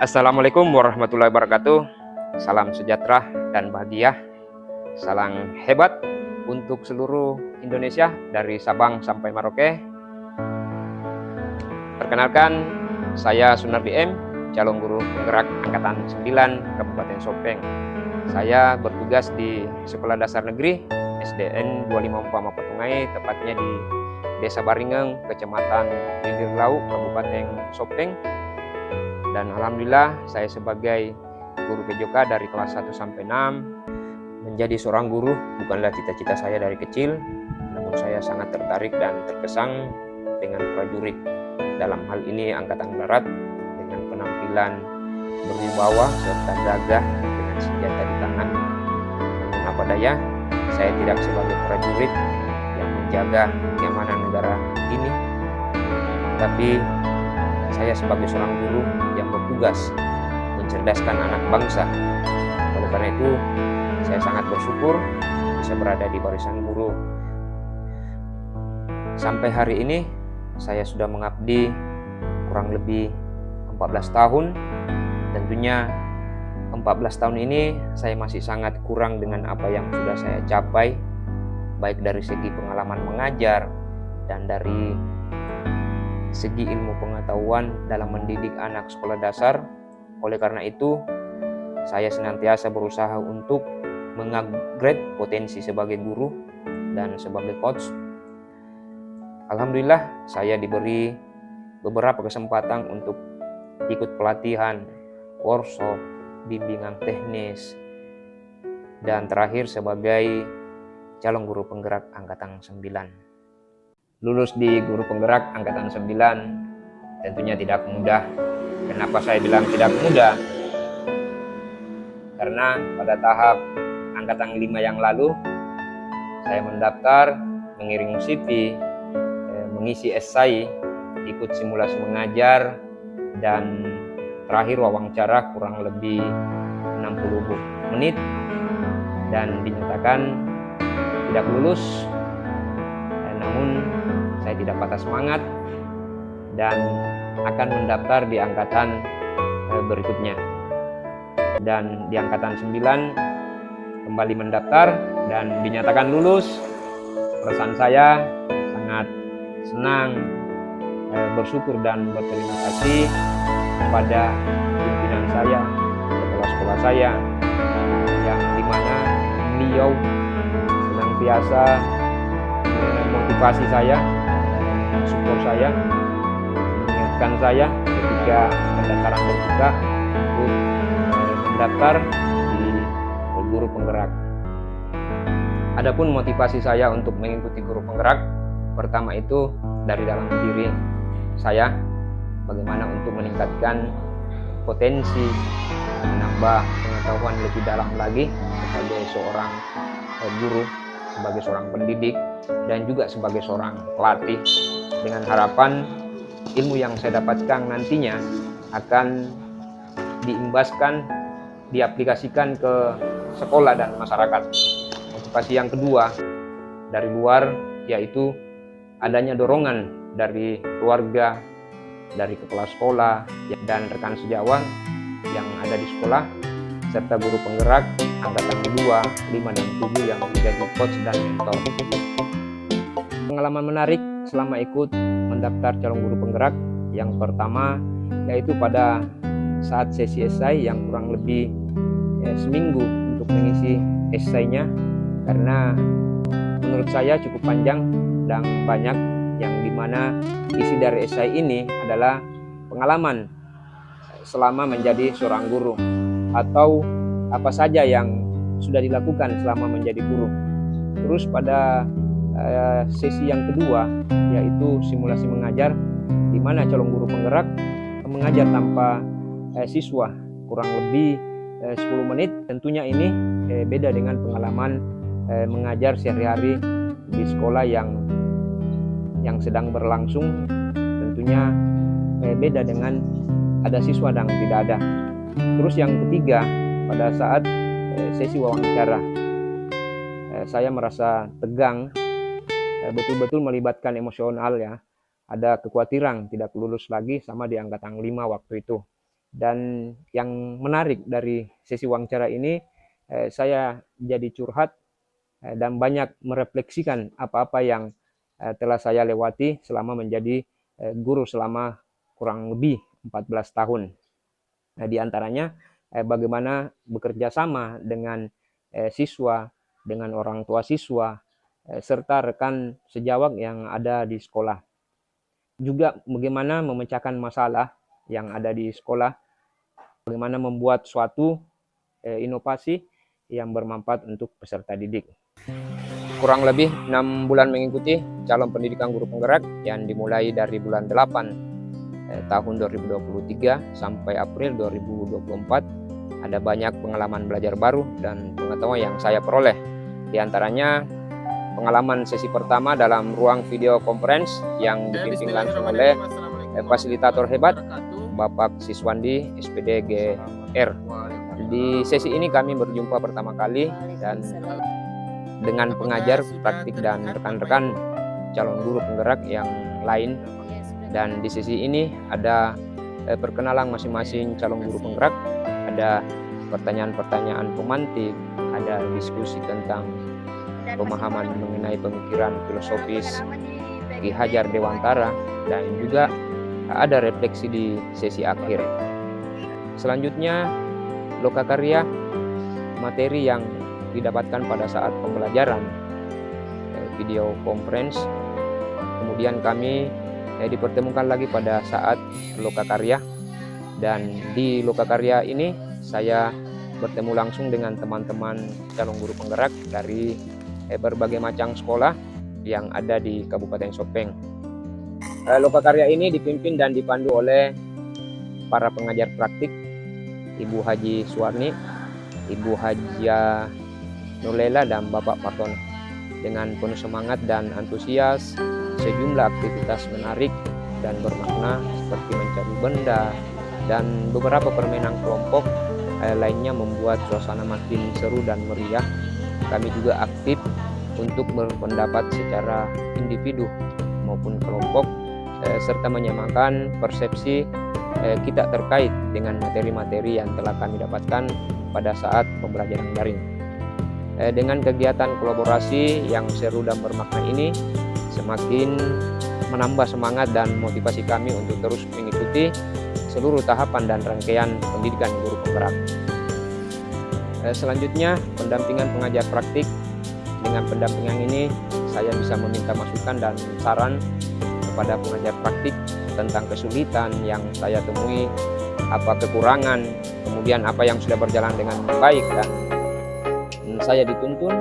Assalamualaikum warahmatullahi wabarakatuh. Salam sejahtera dan bahagia. Salam hebat untuk seluruh Indonesia dari Sabang sampai Merauke. Perkenalkan, saya Sunardi M, calon guru penggerak Angkatan 9 Kabupaten Sopeng. Saya bertugas di Sekolah Dasar Negeri SDN 254 Mapatungai, tepatnya di Desa Baringeng, Kecamatan Lilirlau, Kabupaten Sopeng. Dan alhamdulillah saya sebagai guru PJK dari kelas 1 sampai 6. Menjadi seorang guru bukanlah cita-cita saya dari kecil, namun saya sangat tertarik dan terkesan dengan prajurit. Dalam hal ini Angkatan Darat dengan penampilan berwibawa serta gagah dengan senjata di tangan. Namun apa daya, saya tidak sebagai prajurit yang menjaga keamanan negara ini, tapi saya sebagai seorang guru yang bertugas mencerdaskan anak bangsa. Oleh karena itu, saya sangat bersyukur bisa berada di barisan guru. Sampai hari ini, saya sudah mengabdi kurang lebih 14 tahun. Tentunya 14 tahun ini saya masih sangat kurang dengan apa yang sudah saya capai, baik dari segi pengalaman mengajar dan dari segi ilmu pengetahuan dalam mendidik anak sekolah dasar. Oleh karena itu, saya senantiasa berusaha untuk mengupgrade potensi sebagai guru dan sebagai coach. Alhamdulillah, saya diberi beberapa kesempatan untuk ikut pelatihan, workshop, bimbingan teknis, dan terakhir sebagai calon guru penggerak Angkatan 9. Lulus di guru penggerak Angkatan 9 tentunya tidak mudah. Kenapa saya bilang tidak mudah? Karena pada tahap Angkatan 5 yang lalu, saya mendaftar, mengirim CV, mengisi esai, ikut simulasi mengajar, dan terakhir wawancara kurang lebih 60 menit, dan dinyatakan tidak lulus. Namun saya tidak patah semangat dan akan mendaftar di angkatan berikutnya. Dan di angkatan 9 kembali mendaftar dan dinyatakan lulus. Perasaan saya sangat senang, bersyukur dan berterima kasih kepada pimpinan saya, kepala sekolah saya, yang dimana beliau senantiasa motivasi saya, support saya, mengingatkan saya ketika pendaftaran terbuka untuk mendaftar di guru penggerak. Adapun motivasi saya untuk mengikuti guru penggerak, pertama itu dari dalam diri saya, bagaimana untuk meningkatkan potensi, menambah pengetahuan lebih dalam lagi sebagai seorang guru, sebagai seorang pendidik, dan juga sebagai seorang pelatih, dengan harapan ilmu yang saya dapatkan nantinya akan diimbaskan, diaplikasikan ke sekolah dan masyarakat. Motivasi yang kedua dari luar yaitu adanya dorongan dari keluarga, dari kepala sekolah dan rekan sejawat yang ada di sekolah, serta guru penggerak Angkatan 2, 5, dan 7 yang menjadi coach dan mentor. Pengalaman menarik selama ikut mendaftar calon guru penggerak, yang pertama yaitu pada saat sesi esai yang kurang lebih seminggu untuk mengisi esainya, karena menurut saya cukup panjang dan banyak, yang dimana isi dari esai ini adalah pengalaman selama menjadi seorang guru atau apa saja yang sudah dilakukan selama menjadi guru. Terus pada sesi yang kedua yaitu simulasi mengajar, di mana calon guru penggerak mengajar tanpa siswa kurang lebih 10 menit. Tentunya ini beda dengan pengalaman mengajar sehari-hari di sekolah yang sedang berlangsung. Tentunya beda dengan ada siswa dan tidak ada. Terus yang ketiga, pada saat sesi wawancara, saya merasa tegang, betul-betul melibatkan emosional ya. Ada kekhawatiran tidak lulus lagi sama di angkatan 5 waktu itu. Dan yang menarik dari sesi wawancara ini, saya jadi curhat dan banyak merefleksikan apa-apa yang telah saya lewati selama menjadi guru selama kurang lebih 14 tahun. Di antaranya bagaimana bekerja sama dengan siswa, dengan orang tua siswa, serta rekan sejawat yang ada di sekolah. Juga bagaimana memecahkan masalah yang ada di sekolah, bagaimana membuat suatu inovasi yang bermanfaat untuk peserta didik. Kurang lebih 6 bulan mengikuti calon pendidikan guru penggerak yang dimulai dari bulan 8 tahun 2023 sampai April 2024. Ada banyak pengalaman belajar baru dan pengetahuan yang saya peroleh. Di antaranya pengalaman sesi pertama dalam ruang video conference yang dipimpin langsung oleh fasilitator hebat Bapak Siswandi SPD GR. Di sesi ini kami berjumpa pertama kali dan dengan pengajar praktik dan rekan-rekan calon guru penggerak yang lain. Dan di sesi ini ada perkenalan masing-masing calon guru penggerak, ada pertanyaan-pertanyaan pemantik, ada diskusi tentang pemahaman mengenai pemikiran filosofis Ki Hajar Dewantara, dan juga ada refleksi di sesi akhir. Selanjutnya lokakarya, materi yang didapatkan pada saat pembelajaran video conference. Kemudian kami dipertemukan lagi pada saat lokakarya, dan di lokakarya ini saya bertemu langsung dengan teman-teman calon guru penggerak dari berbagai macam sekolah yang ada di Kabupaten Sopeng. Lokakarya ini dipimpin dan dipandu oleh para pengajar praktik, Ibu Haji Suwarni, Ibu Hajia Nurlela, dan Bapak Martono. Dengan penuh semangat dan antusias, sejumlah aktivitas menarik dan bermakna seperti mencari benda dan beberapa permainan kelompok lainnya membuat suasana makin seru dan meriah. Kami juga aktif untuk berpendapat secara individu maupun kelompok, serta menyamakan persepsi kita terkait dengan materi-materi yang telah kami dapatkan pada saat pembelajaran daring. Dengan kegiatan kolaborasi yang seru dan bermakna ini, semakin menambah semangat dan motivasi kami untuk terus mengikuti seluruh tahapan dan rangkaian pendidikan guru penggerak. Selanjutnya, pendampingan pengajar praktik. Dengan pendampingan ini, saya bisa meminta masukan dan saran kepada pengajar praktik tentang kesulitan yang saya temui, apa kekurangan, kemudian apa yang sudah berjalan dengan baik, dan saya dituntun,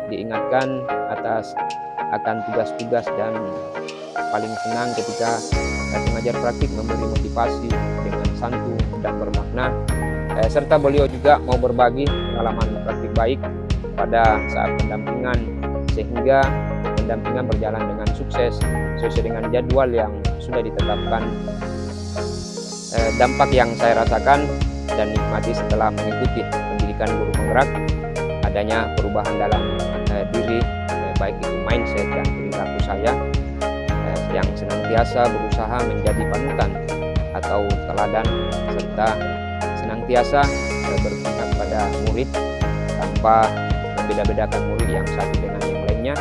diingatkan akan tugas-tugas, dan paling senang ketika pengajar praktik memberi motivasi dengan santun dan bermakna, serta beliau juga mau berbagi pengalaman praktik baik pada saat pendampingan, sehingga pendampingan berjalan dengan sukses sesuai dengan jadwal yang sudah ditetapkan. Dampak yang saya rasakan dan nikmati setelah mengikuti pendidikan guru penggerak, adanya perubahan dalam diri, baik itu mindset dan perilaku saya, yang senantiasa berusaha menjadi panutan atau teladan, serta senantiasa berpihak pada murid tanpa membeda-bedakan murid yang satu dengan yang lainnya.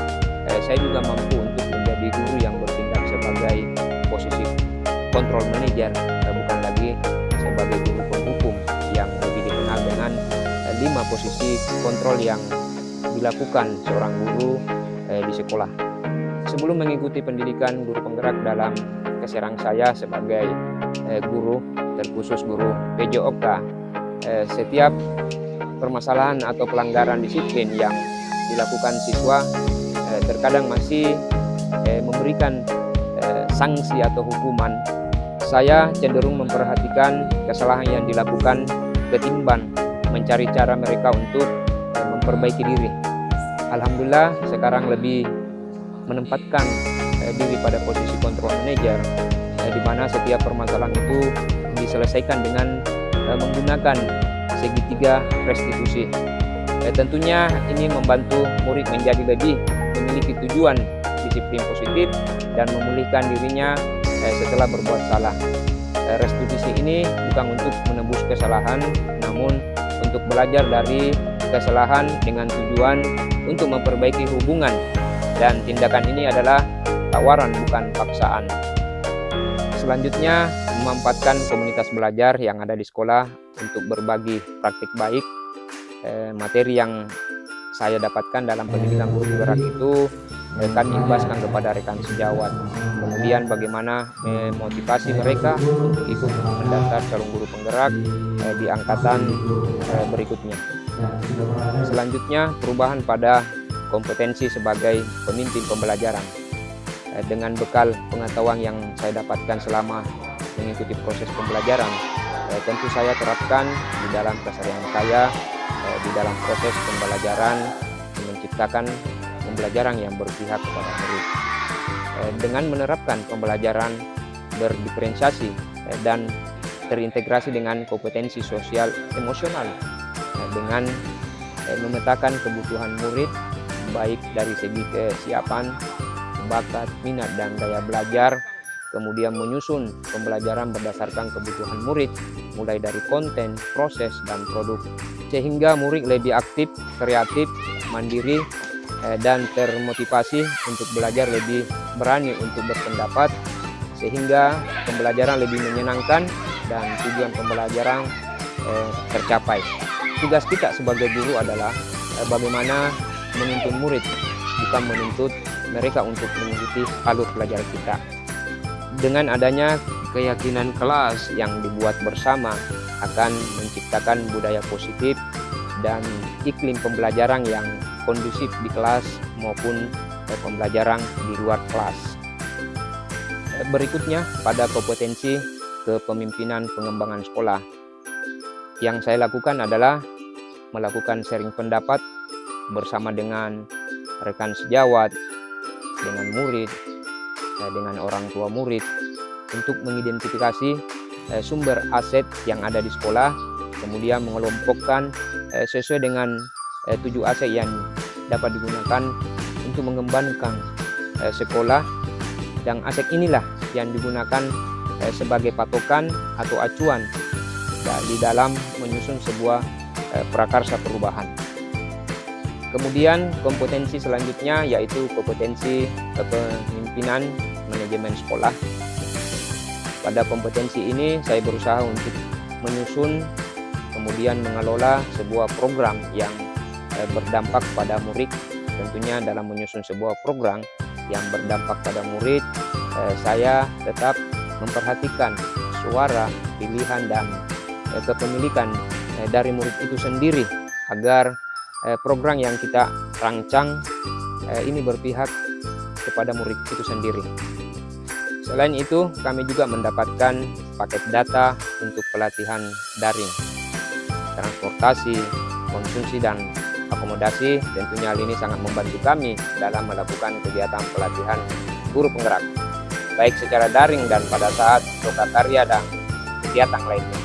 Saya juga mampu untuk menjadi guru yang bertindak sebagai posisi kontrol manager, bukan lagi sebagai guru penghukum yang lebih dikenal dengan 5 posisi kontrol yang dilakukan seorang guru di sekolah. Sebelum mengikuti pendidikan guru penggerak dalam keserang saya sebagai guru, terkhusus guru PJOK, setiap permasalahan atau pelanggaran disiplin yang dilakukan siswa terkadang masih memberikan sanksi atau hukuman. Saya cenderung memperhatikan kesalahan yang dilakukan ketimbang mencari cara mereka untuk memperbaiki diri. Alhamdulillah sekarang lebih menempatkan diri pada posisi kontrol manager, di mana setiap permasalahan itu diselesaikan dengan menggunakan segitiga restitusi. Tentunya ini membantu murid menjadi lebih memiliki tujuan disiplin positif dan memulihkan dirinya setelah berbuat salah. restitusi ini bukan untuk menebus kesalahan, namun untuk belajar dari kesalahan dengan tujuan untuk memperbaiki hubungan, dan tindakan ini adalah tawaran bukan paksaan. Selanjutnya, memanfaatkan komunitas belajar yang ada di sekolah untuk berbagi praktik baik. Materi yang saya dapatkan dalam pendidikan guru penggerak itu kami imbaskan kepada rekan sejawat. Kemudian bagaimana memotivasi mereka untuk ikut mendaftar calon guru penggerak di angkatan berikutnya. Selanjutnya, perubahan pada kompetensi sebagai pemimpin pembelajaran. Dengan bekal pengetahuan yang saya dapatkan selama mengikuti proses pembelajaran, tentu saya terapkan di dalam keseharian saya, di dalam proses pembelajaran, menciptakan pembelajaran yang berpihak kepada murid. Dengan menerapkan pembelajaran berdiferensiasi dan terintegrasi dengan kompetensi sosial emosional, dengan memetakan kebutuhan murid baik dari segi kesiapan, bakat, minat, dan daya belajar, kemudian menyusun pembelajaran berdasarkan kebutuhan murid, mulai dari konten, proses, dan produk, sehingga murid lebih aktif, kreatif, mandiri, dan termotivasi untuk belajar, lebih berani untuk berpendapat, sehingga pembelajaran lebih menyenangkan dan tujuan pembelajaran tercapai. Tugas kita sebagai guru adalah bagaimana menuntun murid, bukan menuntut mereka untuk mengikuti alur pelajaran kita. Dengan adanya keyakinan kelas yang dibuat bersama akan menciptakan budaya positif dan iklim pembelajaran yang kondusif di kelas maupun pembelajaran di luar kelas. Berikutnya, pada kompetensi kepemimpinan pengembangan sekolah, yang saya lakukan adalah melakukan sharing pendapat bersama dengan rekan sejawat, dengan murid, dengan orang tua murid, untuk mengidentifikasi sumber aset yang ada di sekolah, kemudian mengelompokkan sesuai dengan 7 aset yang dapat digunakan untuk mengembangkan sekolah, dan aset inilah yang digunakan sebagai patokan atau acuan di dalam menyusun sebuah prakarsa perubahan. Kemudian kompetensi selanjutnya yaitu kompetensi kepemimpinan manajemen sekolah. Pada kompetensi ini saya berusaha untuk menyusun kemudian mengelola sebuah program yang berdampak pada murid. Tentunya dalam menyusun sebuah program yang berdampak pada murid, saya tetap memperhatikan suara, pilihan, dan kepemilikan dari murid itu sendiri, agar program yang kita rancang ini berpihak kepada murid itu sendiri. Selain itu, kami juga mendapatkan paket data untuk pelatihan daring, transportasi, konsumsi, dan akomodasi. Tentunya hal ini sangat membantu kami dalam melakukan kegiatan pelatihan guru penggerak, baik secara daring dan pada saat lokakarya dan kegiatan lainnya.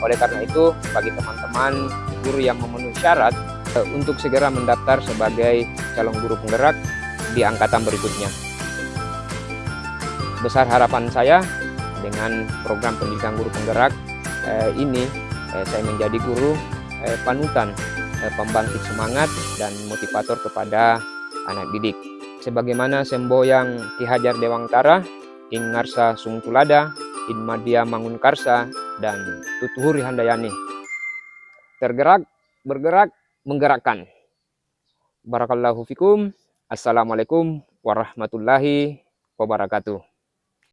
Oleh karena itu, bagi teman-teman guru yang memenuhi syarat untuk segera mendaftar sebagai calon guru penggerak di angkatan berikutnya. Besar harapan saya dengan program pendidikan guru penggerak ini, saya menjadi guru panutan, pembangkit semangat dan motivator kepada anak didik. Sebagaimana semboyang Ki Hajar Dewantara, Ing Ngarsa Sungtulada, In Madya Mangunkarsa, dan Tutuhuri Handayani. Tergerak, bergerak, menggerakkan. Barakallahu fikum. Assalamualaikum warahmatullahi wabarakatuh.